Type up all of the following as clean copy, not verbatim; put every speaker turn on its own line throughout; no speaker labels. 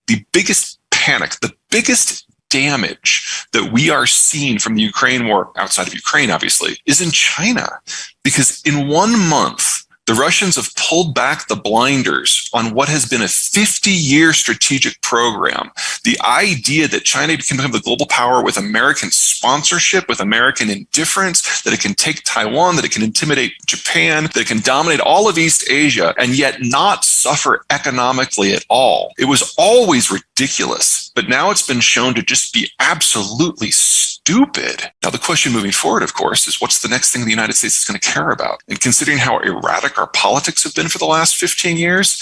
the biggest panic, the biggest damage that we are seeing from the Ukraine war, outside of Ukraine, obviously, is in China. Because in 1 month, the Russians have pulled back the blinders on what has been a 50-year strategic program. The idea that China can become the global power with American sponsorship, with American indifference, that it can take Taiwan, that it can intimidate Japan, that it can dominate all of East Asia, and yet not suffer economically at all. It was always ridiculous, but now it's been shown to just be absolutely stupid. Now, the question moving forward, of course, is what's the next thing the United States is going to care about? And considering how erratic our politics have been for the last 15 years,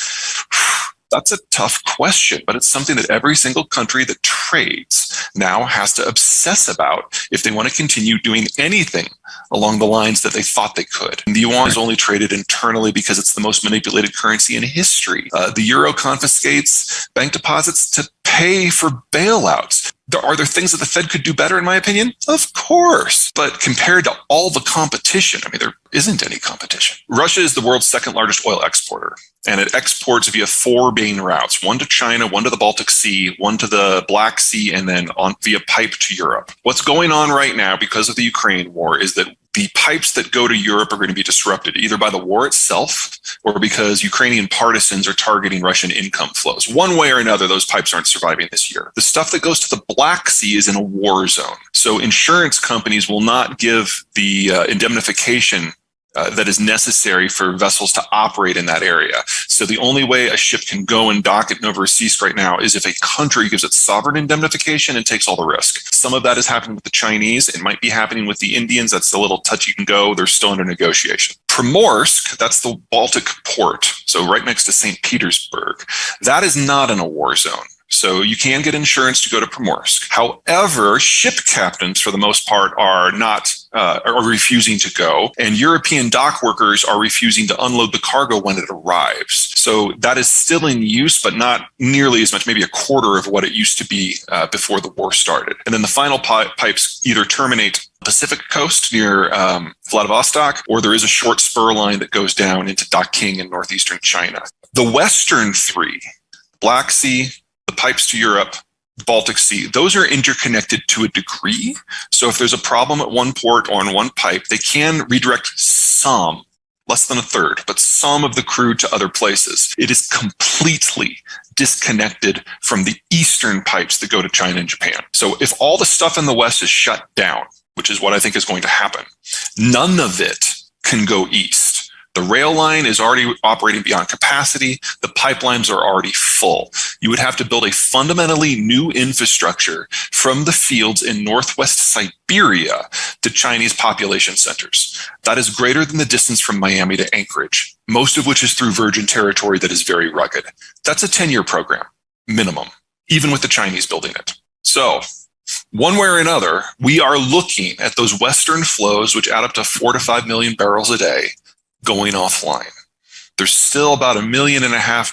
that's a tough question, but it's something that every single country that trades now has to obsess about if they want to continue doing anything along the lines that they thought they could. And the yuan is only traded internally because it's the most manipulated currency in history. The euro confiscates bank deposits to pay for bailouts. Are there things that the Fed could do better, in my opinion? Of course. But compared to all the competition, I mean, there isn't any competition. Russia is the world's second largest oil exporter, and it exports via 4 main routes, one to China, one to the Baltic Sea, one to the Black Sea, and then on via pipe to Europe. What's going on right now because of the Ukraine war is that the pipes that go to Europe are going to be disrupted either by the war itself or because Ukrainian partisans are targeting Russian income flows. One way or another, those pipes aren't surviving this year. The stuff that goes to the Black Sea is in a war zone. So insurance companies will not give the indemnification that is necessary for vessels to operate in that area. So the only way a ship can go and dock at Novorossiysk right now is if a country gives it sovereign indemnification and takes all the risk. Some of that is happening with the Chinese. It might be happening with the Indians. That's a little touch you can go. They're still under negotiation. Primorsk, that's the Baltic port, so right next to St. Petersburg. That is not in a war zone. So you can get insurance to go to Primorsk. However, ship captains, for the most part, are refusing to go, and European dock workers are refusing to unload the cargo when it arrives. So that is still in use, but not nearly as much, maybe a quarter of what it used to be before the war started. And then the final pipes either terminate Pacific coast near Vladivostok, or there is a short spur line that goes down into Daqing in northeastern China. The western 3, Black Sea, the pipes to Europe, Baltic Sea, those are interconnected to a degree. So if there's a problem at one port or on one pipe, they can redirect some, less than a third, but some of the crude to other places. It is completely disconnected from the eastern pipes that go to China and Japan. So if all the stuff in the west is shut down, which is what I think is going to happen, none of it can go east. The rail line is already operating beyond capacity. The pipelines are already full. You would have to build a fundamentally new infrastructure from the fields in northwest Siberia to Chinese population centers. That is greater than the distance from Miami to Anchorage, most of which is through virgin territory that is very rugged. That's a 10-year program, minimum, even with the Chinese building it. So one way or another, we are looking at those western flows, which add up to 4 to 5 million barrels a day, going offline. There's still about 1.5 million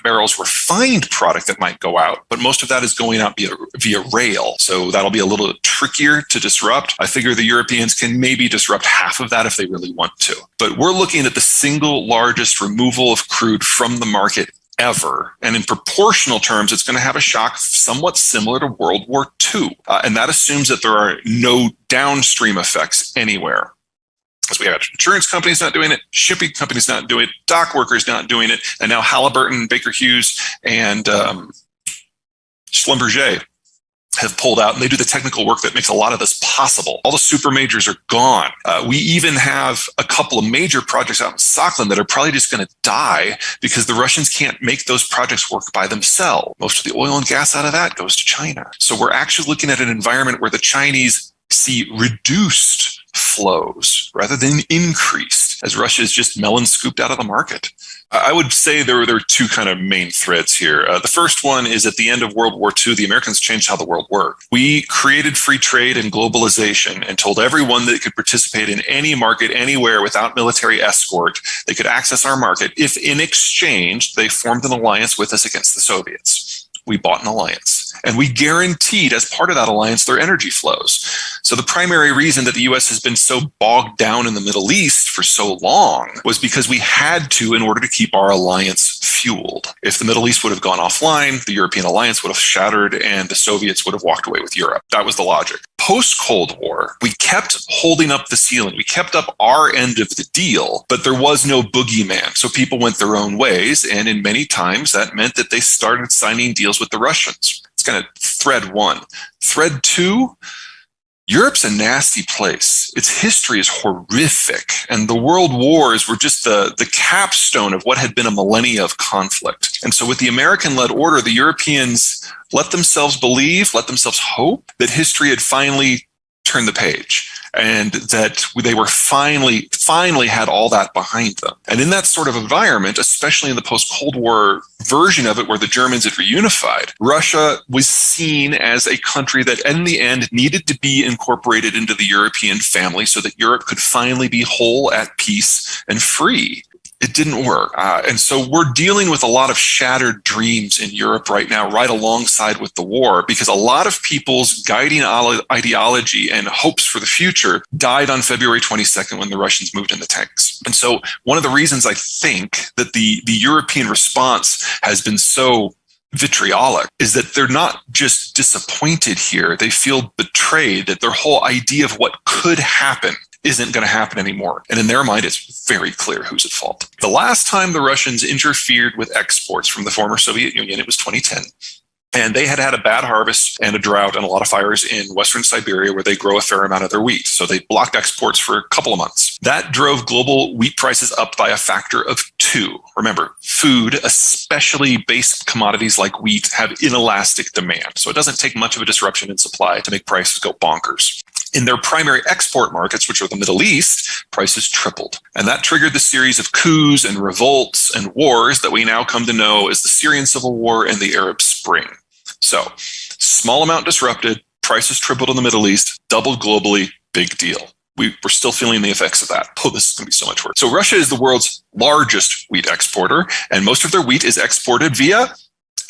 barrels refined product that might go out, but most of that is going out via rail. So that'll be a little trickier to disrupt. I figure the Europeans can maybe disrupt half of that if they really want to. But we're looking at the single largest removal of crude from the market ever. And in proportional terms, it's going to have a shock somewhat similar to World War II. And that assumes that there are no downstream effects anywhere. Because we have insurance companies not doing it, shipping companies not doing it, dock workers not doing it, and now Halliburton, Baker Hughes, and Schlumberger have pulled out, and they do the technical work that makes a lot of this possible. All the super majors are gone. We even have a couple of major projects out in Sakhalin that are probably just going to die because the Russians can't make those projects work by themselves. Most of the oil and gas out of that goes to China. So we're actually looking at an environment where the Chinese see reduced flows rather than increased, as Russia is just melon scooped out of the market. I would say there are 2 kind of main threads here. The first one is at the end of World War II, the Americans changed how the world worked. We created free trade and globalization and told everyone that they could participate in any market anywhere without military escort. They could access our market if in exchange they formed an alliance with us against the Soviets. We bought an alliance, and we guaranteed as part of that alliance their energy flows. So the primary reason that the U.S. has been so bogged down in the Middle East for so long was because we had to in order to keep our alliance fueled. If the Middle East would have gone offline, the European alliance would have shattered and the Soviets would have walked away with Europe. That was the logic. Post-Cold War, we kept holding up the ceiling. We kept up our end of the deal, but there was no boogeyman. So people went their own ways. And in many times, that meant that they started signing deals with the Russians. It's kind of thread one. Thread two, Europe's a nasty place. Its history is horrific. And the world wars were just the capstone of what had been a millennia of conflict. And so with the American-led order, the Europeans let themselves believe, let themselves hope that history had finally turned the page and that they were finally had all that behind them. And in that sort of environment, especially in the post-Cold War version of it where the Germans had reunified, Russia was seen as a country that in the end needed to be incorporated into the European family so that Europe could finally be whole, at peace, and free. It didn't work. And so we're dealing with a lot of shattered dreams in Europe right now, right alongside with the war, because a lot of people's guiding ideology and hopes for the future died on February 22nd when the Russians moved in the tanks. And so one of the reasons I think that the European response has been so vitriolic is that they're not just disappointed here. They feel betrayed, that their whole idea of what could happen isn't going to happen anymore. And in their mind, it's very clear who's at fault. The last time the Russians interfered with exports from the former Soviet Union, it was 2010. And they had had a bad harvest and a drought and a lot of fires in Western Siberia where they grow a fair amount of their wheat. So they blocked exports for a couple of months. That drove global wheat prices up by a factor of 2. Remember, food, especially base commodities like wheat, have inelastic demand. So it doesn't take much of a disruption in supply to make prices go bonkers. In their primary export markets, which are the Middle East, prices tripled. And that triggered the series of coups and revolts and wars that we now come to know as the Syrian Civil War and the Arab Spring. So, small amount disrupted, prices tripled in the Middle East, doubled globally, big deal. We're still feeling the effects of that. Oh, this is going to be so much worse. So Russia is the world's largest wheat exporter, and most of their wheat is exported via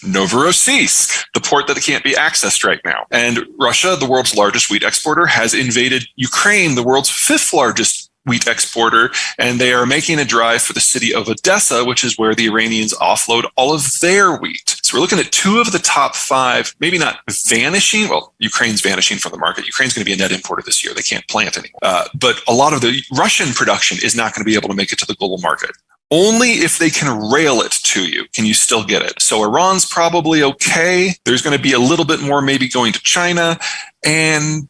Novorossiysk, the port that can't be accessed right now. And Russia, the world's largest wheat exporter, has invaded Ukraine, the world's 5th largest wheat exporter, and they are making a drive for the city of Odessa, which is where the Iranians offload all of their wheat. So we're looking at 2 of the top 5, maybe not vanishing. Well, Ukraine's vanishing from the market. Ukraine's going to be a net importer this year. They can't plant anymore. But a lot of the Russian production is not going to be able to make it to the global market. Only if they can rail it to you can you still get it. So Iran's probably okay. There's going to be a little bit more maybe going to China. And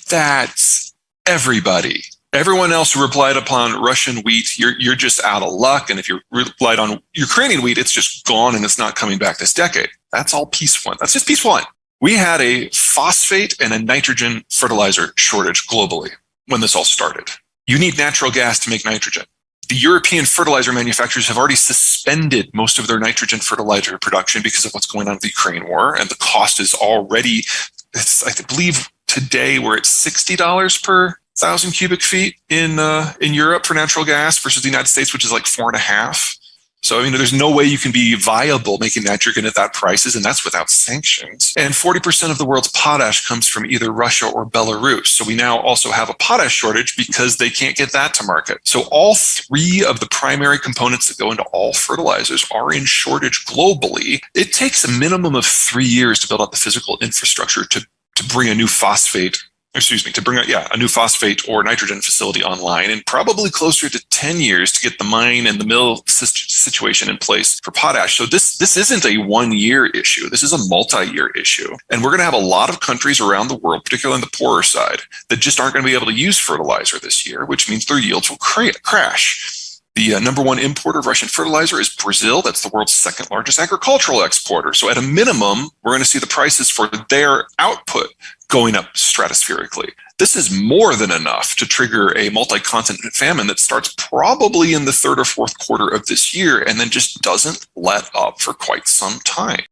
that's everybody. Everyone else who relied upon Russian wheat, you're just out of luck. And if you relied on Ukrainian wheat, it's just gone and it's not coming back this decade. That's all piece 1. That's just piece 1. We had a phosphate and a nitrogen fertilizer shortage globally when this all started. You need natural gas to make nitrogen. The European fertilizer manufacturers have already suspended most of their nitrogen fertilizer production because of what's going on with the Ukraine war. And the cost is already, I believe today we're at $60 per 1,000 cubic feet in Europe for natural gas versus the United States, which is like 4.5. So, there's no way you can be viable making nitrogen at that prices, and that's without sanctions. And 40% of the world's potash comes from either Russia or Belarus. So we now also have a potash shortage because they can't get that to market. So all 3 of the primary components that go into all fertilizers are in shortage globally. It takes a minimum of 3 years to build out the physical infrastructure to bring a new phosphate a new phosphate or nitrogen facility online, and probably closer to 10 years to get the mine and the mill situation in place for potash. So this isn't a 1-year issue. This is a multi-year issue. And we're going to have a lot of countries around the world, particularly on the poorer side, that just aren't going to be able to use fertilizer this year, which means their yields will crash. The number 1 importer of Russian fertilizer is Brazil. That's the world's 2nd largest agricultural exporter. So at a minimum, we're going to see the prices for their output going up stratospherically. This is more than enough to trigger a multi-continent famine that starts probably in the 3rd or 4th quarter of this year and then just doesn't let up for quite some time.